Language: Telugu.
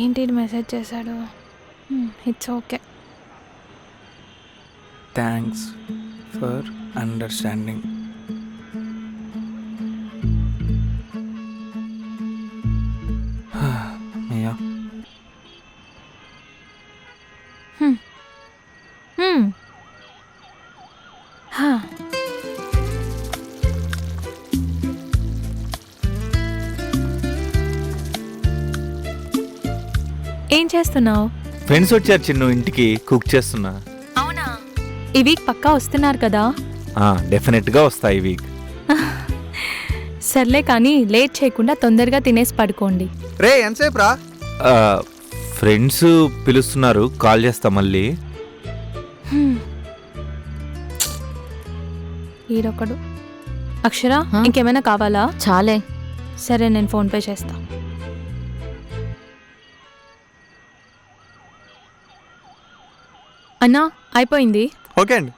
ఏంటి మెసేజ్ చేశాడు? It's okay. Thanks for understanding. అయ్యా ఏం చేస్తున్నావు? ఫ్రెండ్స్ వచ్చారు చిన్ను, ఇంటికి కుక్ చేస్తున్నా. అవునా? ఈ వీక్ పక్కా వస్తున్నారు కదా? డెఫినెట్గా వస్తా ఈ వీక్. సర్లే కానీ లేట్ చేయకుండా తొందరగా తినేసి పడుకోండి. రే ఎంతసేపు రా? ఫ్రెండ్స్ పిలుస్తున్నారు, కాల్ చేస్తా మళ్ళీ. ఈరొకడు. అక్షర, ఇంకేమైనా కావాలా? చాలే. సరే, నేను ఫోన్పే చేస్తా. అన్నా, అయిపోయింది. ఓకే అండి.